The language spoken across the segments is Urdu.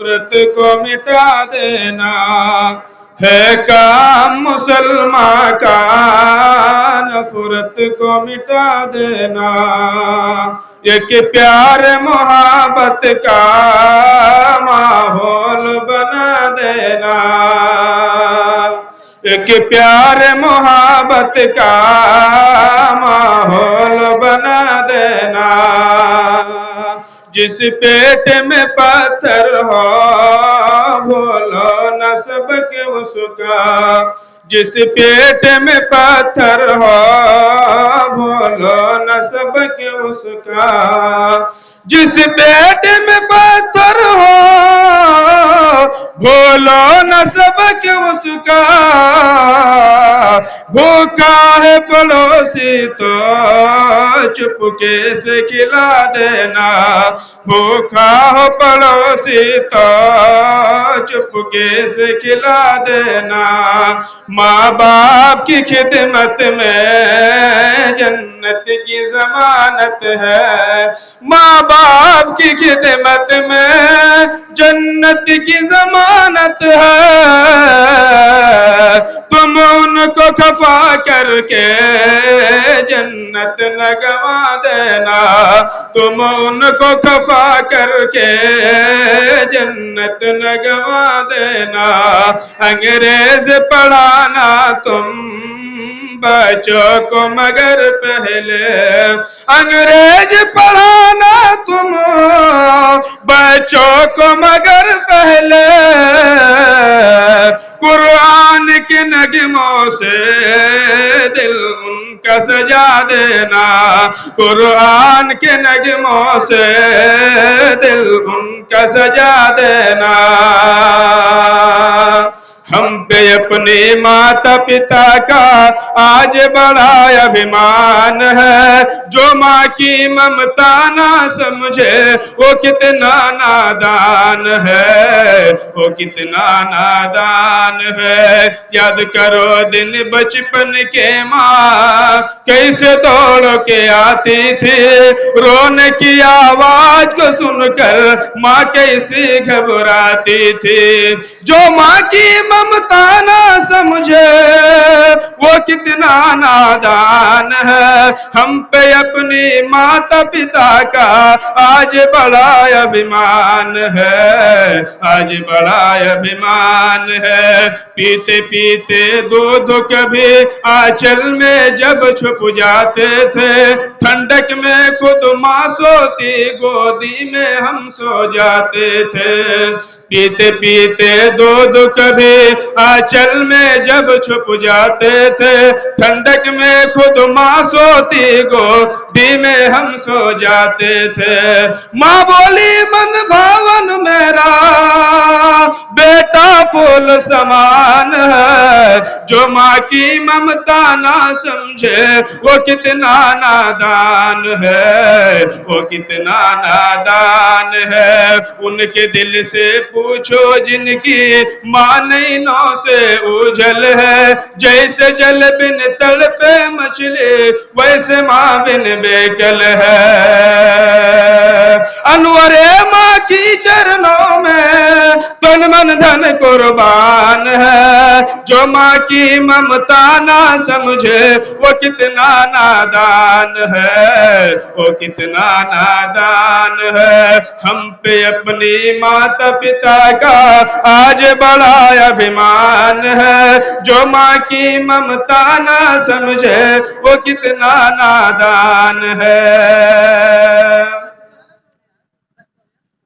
نفرت کو مٹا دینا ہے کام مسلمان کا، نفرت کو مٹا دینا، ایک پیار محبت کا ماحول بنا دینا، ایک پیار محبت کا ماحول بنا دینا، جس پیٹ میں پتھر ہو بھولو نہ سبق اس کا، جس پیٹ میں پتھر ہو بھولو نہ سبق اس کا، جس پیٹ میں پتھر ہو بھولو نہ سبق اس کا، بھوکا ہے پڑوسی تو چپکے سے کھلا دینا، بھوکا ہو پڑوسی تو چپکے سے کھلا دینا، ماں باپ کی خدمت میں جنت کی ضمانت ہے، ماں باپ کی خدمت میں جنت کی ضمانت ہے، تم ان کو خفا کر کے جنت نہ گوا دینا، تم ان کو خفا کر کے جنت نہ گوا دینا، انگریز پڑھانا تم بچوں کو مگر پہلے، انگریز پڑھانا تم بچوں کو مگر پہلے، قرآن کے نغموں سے دل ان کا سجا دینا، قرآن کے نغموں سے دل ان کا سجا دینا، ہم پہ اپنے ماتا پتا کا آج بڑا ابھیمان ہے، جو ماں کی ممتا نہ سمجھے وہ کتنا نادان ہے، وہ کتنا نادان ہے، یاد کرو دن بچپن کے ماں کیسے دوڑ کے آتی تھی، رونے کی آواز کو سن کر ماں کیسی گھبراتی تھی، جو ماں کی ممتا نہ سمجھے وہ کتنا نادان ہے، ہم پہ اپنی ماتا پتا کا آج بڑا ابھیمان ہے، آج بڑا ابھیمان ہے، پیتے پیتے دودھ کبھی آنچل میں جب چھپ جاتے تھے، ٹھنڈک میں خود ماں سوتی گودی میں ہم سو جاتے تھے، پیتے پیتے دودھ کبھی آنچل میں جب چھپ جاتے تھے، ٹھنڈک میں خود ماں سوتی گودی میں ہم سو جاتے تھے، ماں بولی من بھاون میرا بیٹا پھول سمان ہے، جو ماں کی ممتا نہ سمجھے وہ کتنا نادان ہے، وہ کتنا نادان ہے، ان کے دل سے پوچھو جن کی ماں نینوں سے اوجھل ہے، جیسے جل بن تڑپے مچھلی ویسے ماں بن بیکل ہے، انور ماں کی چرنوں میں تن من دھن قربان ہے، جو ماں کی ممتا نہ سمجھے وہ کتنا نادان ہے، وہ کتنا نادان ہے، ہم پہ اپنی ماتا پتا کا آج بڑا ابھیمان ہے، جو ماں کی ممتا نہ سمجھے وہ کتنا نادان ہے،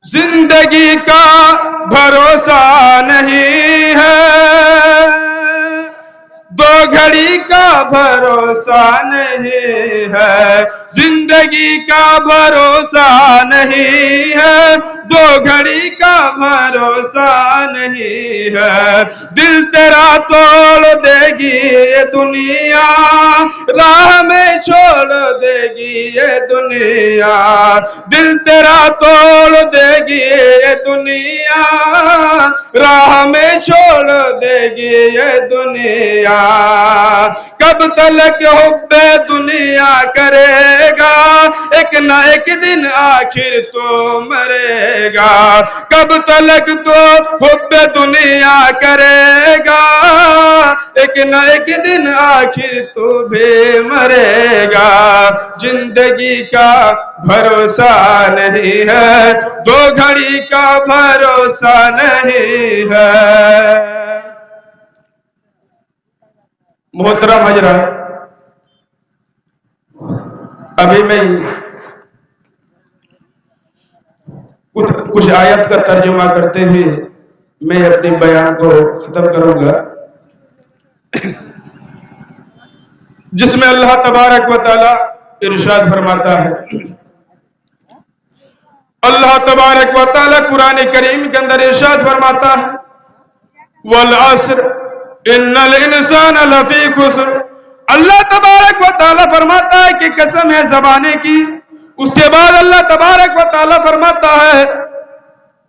زندگی کا بھروسہ نہیں ہے، دو گھڑی کا بھروسہ نہیں ہے، زندگی کا بھروسہ نہیں ہے، دو گھڑی کا بھروسہ نہیں ہے، دل تیرا توڑ دے گی یہ دنیا، راہ میں چھوڑ دے گی یہ دنیا، دل تیرا توڑ دے گی یہ دنیا، راہ میں چھوڑ دے گی یہ دنیا، کب تلک حب دنیا کرے گا، ایک نہ ایک دن آخر تو مرے گا، کب تلک تو حب دنیا کرے گا، ایک نہ ایک دن آخر تو بھی مرے گا، زندگی کا بھروسہ نہیں ہے، دو گھڑی کا بھروسہ نہیں ہے۔ محترم حضرات، ابھی میں کچھ آیت کا ترجمہ کرتے ہوئے میں اپنے بیان کو ختم کروں گا، جس میں اللہ تبارک و تعالی ارشاد فرماتا ہے، اللہ تبارک و تعالی قرآن کریم کے اندر ارشاد فرماتا ہے، والعصر ان الانسان لفی خسر۔ اللہ تبارک و تعالی فرماتا ہے کہ قسم ہے زمانے کی، اس کے بعد اللہ تبارک و تعالی فرماتا ہے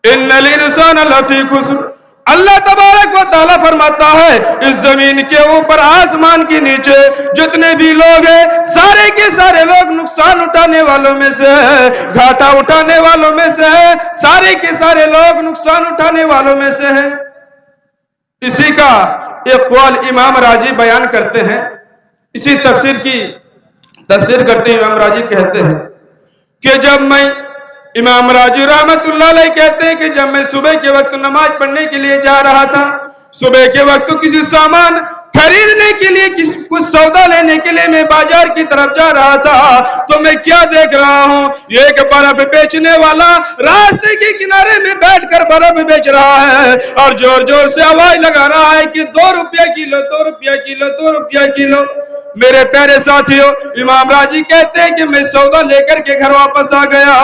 ان الانسان لفی خسر۔ اللہ تبارک و تعالی فرماتا ہے اس زمین کے اوپر آسمان کے نیچے جتنے بھی لوگ ہیں سارے کے سارے لوگ نقصان اٹھانے والوں میں سے ہیں، گھاٹا اٹھانے والوں میں سے ہیں، سارے کے سارے لوگ نقصان اٹھانے والوں میں سے ہیں۔ اسی کا ایک قول امام راضی بیان کرتے ہیں، اسی تفسیر کرتے ہیں، امام راضی کہتے ہیں کہ جب میں امام راضی رحمت اللہ علیہ کہتے ہیں کہ جب میں صبح کے وقت نماز پڑھنے کے لیے جا رہا تھا، صبح کے وقت کسی سامان خریدنے کے لیے کچھ سودا لینے کے لیے میں بازار کی طرف جا رہا تھا، تو میں کیا دیکھ رہا ہوں، ایک برف بیچنے والا راستے کے کنارے میں بیٹھ کر برف بیچ رہا ہے اور زور زور سے آواز لگا رہا ہے کہ 2 روپیہ کلو، 2 روپیہ کلو، 2 روپیہ کلو۔ میرے پیارے ساتھیوں، امام راضی کہتے ہیں کہ میں سودا لے کر کے گھر واپس آ گیا،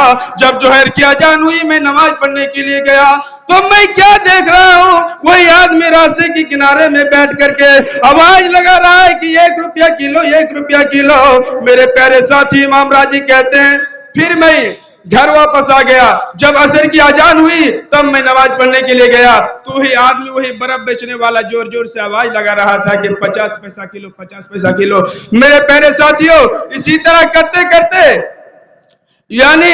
جب ظہر کی اذان ہوئی میں نماز پڑھنے کے لیے گیا تو میں کیا دیکھ رہا ہوں، وہی آدمی راستے کے کنارے میں بیٹھ کر کے آواز لگا رہا ہے کہ 1 روپیہ کلو، 1 روپیہ کلو۔ میرے پیارے ساتھی، امام راضی کہتے ہیں پھر میں گھر واپس آ گیا، جب عصر کی اذان ہوئی تب میں نماز پڑھنے کے لیے گیا تو وہی آدمی، وہی برف بیچنے والا زور زور سے آواز لگا رہا تھا کہ 50 پیسہ کلو، 50 پیسہ کلو۔ میرے پیارے ساتھیوں، اسی طرح کرتے کرتے یعنی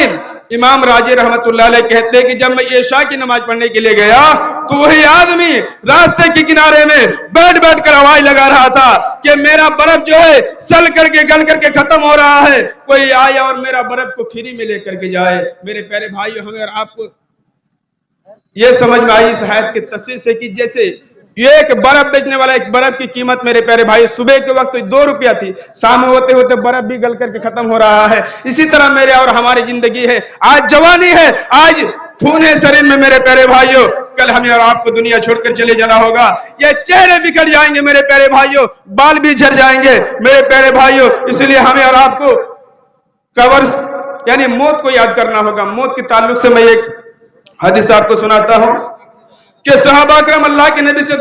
امام راضی رحمت اللہ علیہ کہتے ہیں کہ جب میں عشاء کی نماز پڑھنے کے لیے گیا تو وہی آدمی راستے کے کنارے میں بیٹھ بیٹھ کر آواز لگا رہا تھا کہ میرا برف جو ہے سل کر کے گل کر کے ختم ہو رہا ہے، کوئی آئے اور میرا برف کو فری میں لے کر کے جائے۔ میرے پیارے بھائیو، ہمیں اور آپ کو یہ سمجھ میں آئی اس آیت کی تفسیر سے کہ جیسے ایک برف بیچنے والا، ایک برف کی قیمت میرے پیارے بھائی صبح کے وقت 2 روپیہ تھی، شام ہوتے ہوتے برف بھی گل کر کے ختم ہو رہا ہے۔ اسی طرح میرے اور ہماری زندگی ہے، آج جوانی ہے، آج خون ہے شریر میں میرے پیارے بھائیوں، کل ہمیں اور آپ کو دنیا چھوڑ کر چلے جانا ہوگا، یہ چہرے بکھر جائیں گے میرے پیارے بھائیوں، بال بھی جھڑ جائیں گے میرے پیارے بھائیوں، اس لیے ہمیں اور آپ کو قبر یعنی موت کو یاد کرنا ہوگا۔ موت کے تعلق سے میں ایک حدیث آپ کو سناتا ہوں کہ صحابہ اکرم اللہ کے نبی سے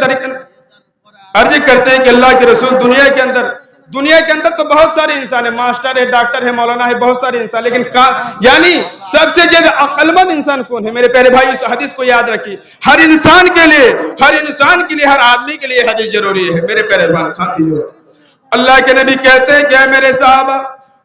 عرض کرتے ہیں کہ اللہ کے رسول، دنیا کے اندر تو بہت سارے انسان ہیں، ماسٹر ہے، ڈاکٹر ہے، مولانا ہے، بہت سارے انسان، لیکن یعنی سب سے زیادہ عقل مند انسان کون ہے؟ میرے پیارے بھائی، اس حدیث کو یاد رکھیے، ہر انسان کے لیے ہر آدمی کے لیے حدیث ضروری ہے۔ میرے پیارے بھائی ساتھیو، اللہ کے نبی کہتے ہیں کہ اے میرے صحابہ،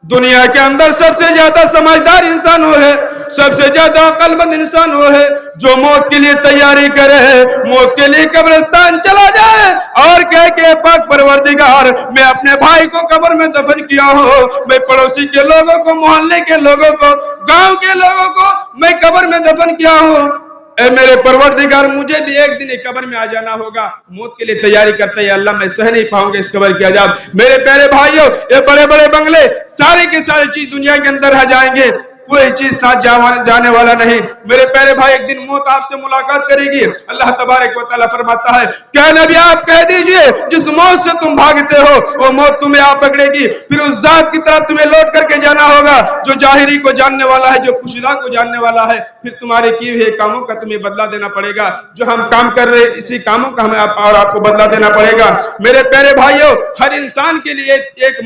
دنیا کے اندر سب سے زیادہ سمجھدار انسان وہ ہے، سب سے زیادہ عقل مند انسان وہ ہے جو موت کے لیے تیاری کرے، موت کے لیے قبرستان چلا جائے اور کہے کہ پاک پروردگار، میں اپنے بھائی کو قبر میں دفن کیا ہوں، میں پڑوسی کے لوگوں کو، محلے کے لوگوں کو، گاؤں کے لوگوں کو میں قبر میں دفن کیا ہوں، اے میرے پروردگار مجھے بھی ایک دن ایک قبر میں آ جانا ہوگا۔ موت کے لیے تیاری کرتے ہیں، اللہ میں سہ نہیں پاؤں گا اس قبر کی عذاب۔ میرے پیارے بھائیوں، یہ بڑے بڑے بنگلے سارے کے سارے چیز دنیا کے اندر رہ جائیں گے، کوئی چیز ساتھ جانے والا نہیں۔ میرے پیارے بھائی، ایک دن موت آپ سے ملاقات کرے گی۔ اللہ تبارک و تعالیٰ فرماتا ہے کہ نبی آپ کہہ دیجئے جس موت سے تم بھاگتے ہو وہ موت تمہیں آ پکڑے گی، پھر اس ذات کی طرف تمہیں لوٹ کر کے جانا ہوگا جو ظاہری کو جاننے والا ہے، جو پوشیدہ کو جاننے والا ہے، پھر تمہارے کیے ہوئے کاموں کا تمہیں بدلہ دینا پڑے گا۔ جو ہم کام کر رہے اسی کاموں کا ہمیں اور آپ کو بدلہ دینا پڑے گا۔ میرے پیارے بھائیوں، ہر انسان کے لیے ایک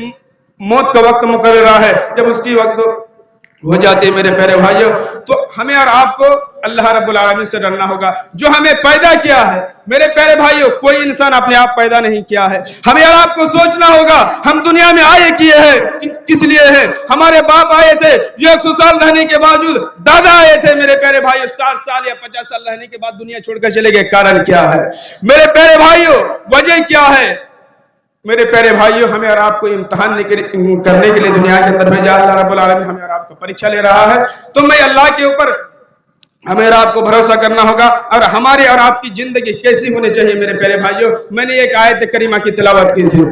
موت کا وقت مقررہ ہے، جب اس کی وقت ہو جاتی ہے میرے پیارے بھائیوں، تو ہمیں اور آپ کو اللہ رب العالمین سے ڈرنا ہوگا جو ہمیں پیدا کیا ہے۔ میرے پیارے بھائیوں، کوئی انسان اپنے آپ پیدا نہیں کیا ہے، ہمیں اور آپ کو سوچنا ہوگا ہم دنیا میں آئے کیے ہیں کس لیے ہیں۔ ہمارے باپ آئے تھے، یہ 100 سال رہنے کے باوجود، دادا آئے تھے میرے پیارے بھائیوں 60 سال یا 50 سال رہنے کے بعد دنیا چھوڑ کر چلے گئے، کارن کیا ہے میرے پیارے بھائیوں، وجہ کیا ہے میرے پیارے بھائیوں؟ ہمیں اور آپ کو امتحان کرنے کے لیے دنیا کے اندر بھیجا اللہ رب العالمین، ہمیں اور آپ کو پریکشا لے رہا ہے۔ تو میں اللہ کے اوپر ہمیں اور آپ کو بھروسہ کرنا ہوگا، اور ہمارے اور آپ کی زندگی کیسی ہونی چاہیے میرے پیارے بھائیوں؟ میں نے ایک آیت کریمہ کی تلاوت کی تھی۔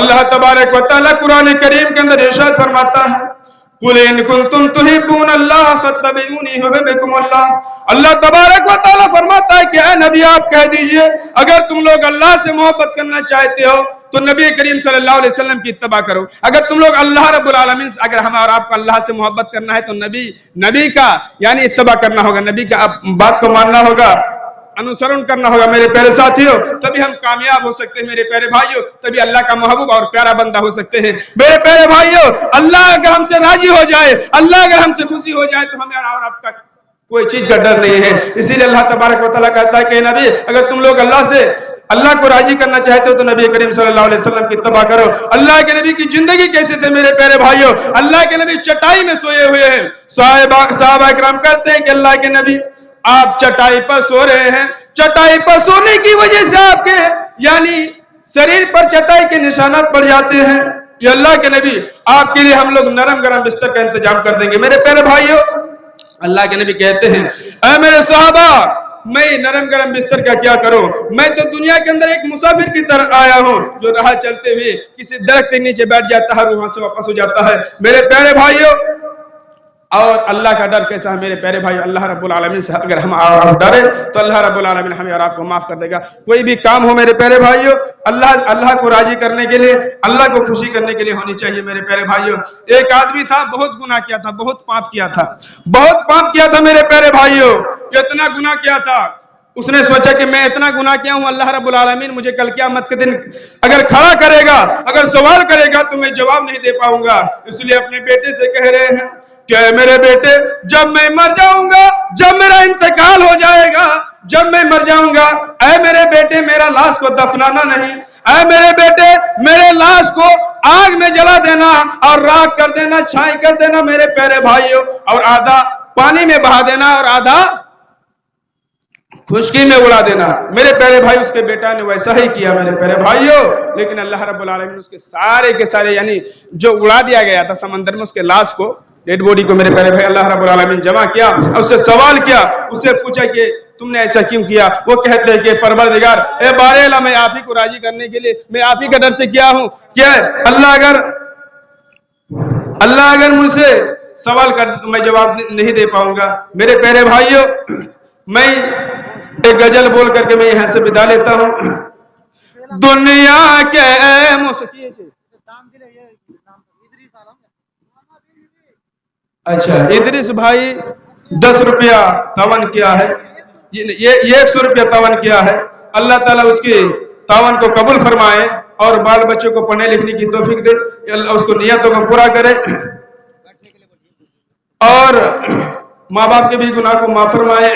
اللہ تبارک و تعالیٰ قرآن کریم کے اندر ارشاد فرماتا ہے، قُلْ إِن كُنتُمْ تُحِبُّونَ اللَّهَ فَاتَّبِعُونِي يُحْبِبْكُمُ اللَّهُ۔ اللہ تبارک و تعالیٰ فرماتا ہے کہ اے نبی آپ کہہ دیجئے اگر تم لوگ اللہ سے محبت کرنا چاہتے ہو تو نبی کریم صلی اللہ علیہ وسلم کی اتباع کرو۔ اگر تم لوگ اللہ رب العالمین، اگر ہمیں اور آپ کو اللہ سے محبت کرنا ہے تو نبی کا یعنی اتباع کرنا ہوگا، نبی کا بات کو ماننا ہوگا، انوسرن کرنا ہوگا میرے پیارے ساتھیوں، تبھی ہم کامیاب ہو سکتے ہیں میرے پیارے بھائیوں، تبھی اللہ کا محبوب اور پیارا بندہ ہو سکتے ہیں میرے پیارے بھائیوں۔ اللہ اگر ہم سے راضی ہو جائے، اللہ اگر ہم سے خوشی ہو جائے تو ہمیں اور آپ کا کوئی چیز کا ڈر نہیں ہے۔ اسی لیے اللہ تبارک و تعالیٰ کہتا ہے کہ نبی اگر تم لوگ اللہ کو راضی کرنا چاہتے ہو تو نبی کریم صلی اللہ علیہ وسلم کی اتباع کرو۔ اللہ کے نبی کی زندگی کیسے تھے میرے پیارے بھائیوں؟ اللہ کے نبی چٹائی میں سوئے ہوئے ہیں، صحابہ اکرام کہتے ہیں کہ اللہ کے نبی آپ چٹائی پر سو رہے ہیں، چٹائی پر سونے کی وجہ سے آپ کے یعنی شریر پر چٹائی کے نشانات پڑ جاتے ہیں، یہ اللہ کے نبی آپ کے لیے ہم لوگ نرم گرم بستر کا انتظام کر دیں گے۔ میرے پیارے بھائیوں، اللہ کے نبی کہتے ہیں اے میرے صحابہ میں نرم گرم بستر کا کیا کروں، میں تو دنیا کے اندر ایک مسافر کی طرح آیا ہوں جو راہ چلتے ہوئے کسی درخت کے نیچے بیٹھ جاتا ہے اور وہاں سے واپس ہو جاتا ہے۔ میرے پیارے بھائیوں، اور اللہ کا ڈر کیسا ہے میرے پیارے بھائی؟ اللہ رب العالمین سے اگر ہم ڈرے تو اللہ رب العالمین ہمیں اور آپ کو معاف کر دے گا۔ کوئی بھی کام ہو میرے پیارے بھائیوں، اللہ کو راضی کرنے کے لیے، اللہ کو خوشی کرنے کے لیے ہونی چاہیے میرے پیارے بھائیوں۔ ایک آدمی تھا، بہت گناہ کیا تھا، بہت پاپ کیا تھا میرے پیارے بھائیوں، اتنا گناہ کیا تھا، اس نے سوچا کہ میں اتنا گناہ کیا ہوں، اللہ رب العالمین مجھے کل قیامت کے دن اگر کھڑا کرے گا، اگر سوال کرے گا تو میں جواب نہیں دے پاؤں گا۔ اس لیے اپنے بیٹے سے کہہ رہے ہیں کہ میرے بیٹے جب میں مر جاؤں گا، جب میرا انتقال ہو جائے گا، جب میں مر جاؤں گا، اے میرے بیٹے میرا لاش کو دفنانا نہیں، اے میرے بیٹے میرے لاش کو آگ میں جلا دینا اور راکھ کر دینا، چھائی کر دینا میرے پیارے بھائیوں، اور آدھا پانی میں بہا دینا اور آدھا خشکی میں اڑا دینا۔ میرے پیارے بھائی اس کے بیٹا نے ویسا ہی کیا میرے پیارے بھائیوں، لیکن اللہ رب العالمین اس کے سارے یعنی جو اڑا دیا گیا تھا سمندر میں، اس کے لاش کو، ڈیڈ باڈی کو میرے پیارے بھائی اللہ رب العالمین جمع کیا اور اس سے سوال کیا، اس سے پوچھا کہ تم نے ایسا کیوں کیا؟ وہ کہتے ہیں کہ پروردگار اے بارے اللہ، میں آپ ہی کو راضی کرنے کے لیے، میں آپ ہی کے ڈر سے کیا ہوں کہ اللہ اگر مجھ سے سوال کر تو میں جواب نہیں دے پاؤں گا۔ میرے پیارے بھائیوں، میں ایک غزل بول کر کے میں یہاں سے ودا لیتا ہوں۔ دنیا کے اچھا ادریس بھائی 10 روپیہ تعاون کیا ہے، یہ 100 روپیہ تعاون کیا ہے۔ اللہ تعالیٰ اس کی تعاون کو قبول فرمائے اور بال بچوں کو پڑھنے لکھنے کی توفیق دے، اللہ اس کو نیتوں کو پورا کرے اور ماں باپ کے بھی گناہ کو معاف فرمائے۔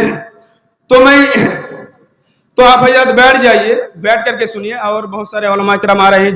تو آپ حضرات بیٹھ جائیے، بیٹھ کر کے سنیے، اور بہت سارے علماء کرام آ رہے ہیں جو